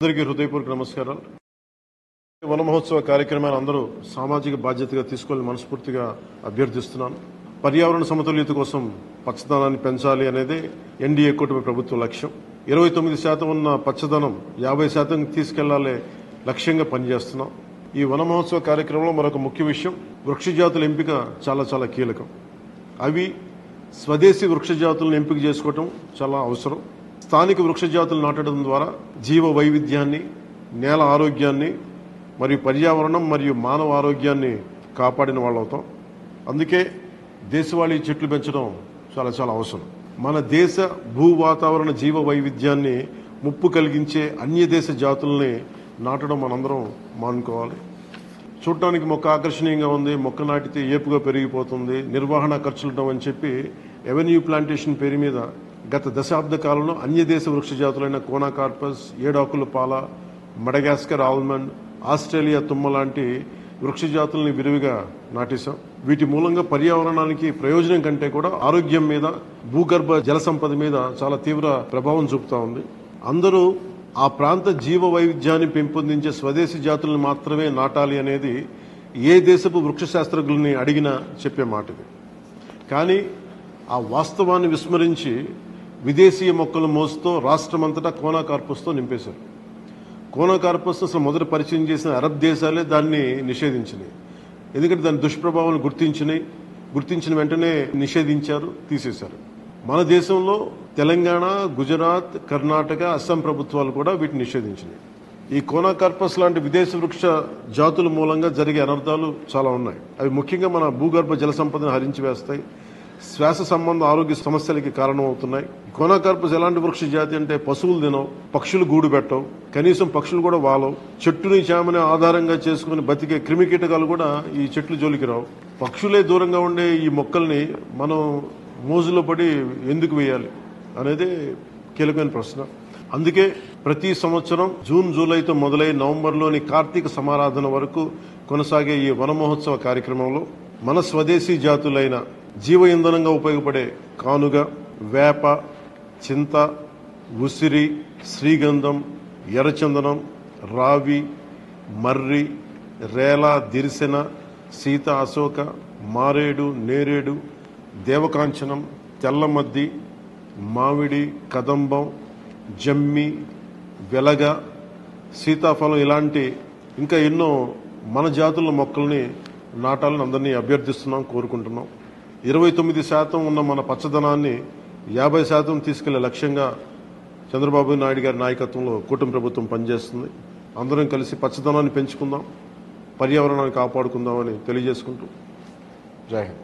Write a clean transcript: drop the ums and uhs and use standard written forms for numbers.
అందరికీ హృదయపూర్వక నమస్కారాలు. వన మహోత్సవ కార్యక్రమాన్ని అందరూ సామాజిక బాధ్యతగా తీసుకోవాలని మనస్ఫూర్తిగా అభ్యర్థిస్తున్నాను. పర్యావరణ సమతుల్యత కోసం పచ్చదనాన్ని పెంచాలి అనేది ఎన్డీఏ కూటమి ప్రభుత్వ లక్ష్యం. 29% ఉన్న పచ్చదనం 50% తీసుకెళ్లాలే లక్ష్యంగా పనిచేస్తున్నాం. ఈ వన మహోత్సవ కార్యక్రమంలో మరొక ముఖ్య విషయం, వృక్ష జాతుల ఎంపిక చాలా కీలకం. అవి స్వదేశీ వృక్ష జాతులను ఎంపిక చేసుకోవడం చాలా అవసరం. స్థానిక వృక్ష జాతులు నాటడం ద్వారా జీవ వైవిధ్యాన్ని, నేల ఆరోగ్యాన్ని మరియు పర్యావరణం మరియు మానవ ఆరోగ్యాన్ని కాపాడిన వాళ్ళు అవుతాం. అందుకే దేశవాళీ చెట్లు పెంచడం చాలా అవసరం. మన దేశ భూ వాతావరణ జీవ వైవిధ్యాన్ని ముప్పు కలిగించే అన్య దేశ జాతుల్ని నాటడం మనందరం మానుకోవాలి. చూడటానికి మొక్క ఆకర్షణీయంగా ఉంది, మొక్క నాటితే ఏపుగా పెరిగిపోతుంది, నిర్వహణ ఖర్చులుంటాం అని చెప్పి ఎవెన్యూ ప్లాంటేషన్ పేరు మీద గత దశాబ్ద కాలంలో అన్య దేశ వృక్ష జాతులైన కోనాకార్పస్, ఏడాకుల పాల, మడగాస్కర్ ఆల్మండ్, ఆస్ట్రేలియా తుమ్మ లాంటి వృక్ష జాతుల్ని విరివిగా నాటేశాం. వీటి మూలంగా పర్యావరణానికి ప్రయోజనం కంటే కూడా ఆరోగ్యం మీద, భూగర్భ జల సంపద మీద చాలా తీవ్ర ప్రభావం చూపుతా ఉంది. అందరూ ఆ ప్రాంత జీవ వైవిధ్యాన్ని పెంపొందించే స్వదేశీ జాతులను మాత్రమే నాటాలి అనేది ఏ దేశపు వృక్ష శాస్త్రజ్ఞుల్ని అడిగినా చెప్పే మాట ఇది. కానీ ఆ వాస్తవాన్ని విస్మరించి విదేశీయ మొక్కల మోసుతో రాష్ట్రమంతటా కోనాకార్పస్తో నింపేశారు. కోనాకార్పస్ అసలు మొదట పరిచయం చేసిన అరబ్ దేశాలే దాన్ని నిషేధించినాయి. ఎందుకంటే దాని దుష్ప్రభావాలను గుర్తించిన వెంటనే నిషేధించారు, తీసేశారు. మన దేశంలో తెలంగాణ, గుజరాత్, కర్ణాటక, అస్సాం ప్రభుత్వాలు కూడా వీటిని నిషేధించినాయి. ఈ కోనాకార్పస్ లాంటి విదేశీ వృక్ష జాతుల మూలంగా జరిగే అనర్థాలు చాలా ఉన్నాయి. అవి ముఖ్యంగా మన భూగర్భ జల సంపదను హరించి వేస్తాయి, శ్వాస సంబంధ ఆరోగ్య సమస్యలకి కారణమవుతున్నాయి. కోనాకార్పస్ ఎలాంటి వృక్ష జాతి అంటే పశువులు తినవు, పక్షులు గూడు పెట్టవు, కనీసం పక్షులు కూడా వాలవు. చెట్టుని చేమని ఆధారంగా చేసుకుని బతికే క్రిమికీటకాలు కూడా ఈ చెట్లు జోలికి రావు. పక్షులే దూరంగా ఉండే ఈ మొక్కల్ని మనం మోజులో పడి ఎందుకు వేయాలి అనేది కీలకమైన ప్రశ్న. అందుకే ప్రతి సంవత్సరం జూన్, జూలైతో మొదలై నవంబర్లోని కార్తీక సమారాధన వరకు కొనసాగే ఈ వన మహోత్సవ కార్యక్రమంలో మన స్వదేశీ జాతులైన జీవ ఇంధనంగా ఉపయోగపడే కానుగ, వేప, చింత, ఉసిరి, శ్రీగంధం, ఎర్రచందనం, రావి, మర్రి, రేల, దిరిసెన, సీత, అశోక, మారేడు, నేరేడు, దేవకాంచనం, తెల్లమద్ది, మామిడి, కదంబం, జమ్మి, వెలగ, సీతాఫలం ఇలాంటి ఇంకా ఎన్నో మన జాతుల మొక్కల్ని నాటాలని అందరినీ అభ్యర్థిస్తున్నాం, కోరుకుంటున్నాం. 29% ఉన్న మన పచ్చదనాన్ని 50% తీసుకెళ్లే లక్ష్యంగా చంద్రబాబు నాయుడు గారి నాయకత్వంలో కూటమి ప్రభుత్వం పనిచేస్తుంది. అందరం కలిసి పచ్చదనాన్ని పెంచుకుందాం, పర్యావరణాన్ని కాపాడుకుందామని తెలియజేసుకుంటూ జై హింద్.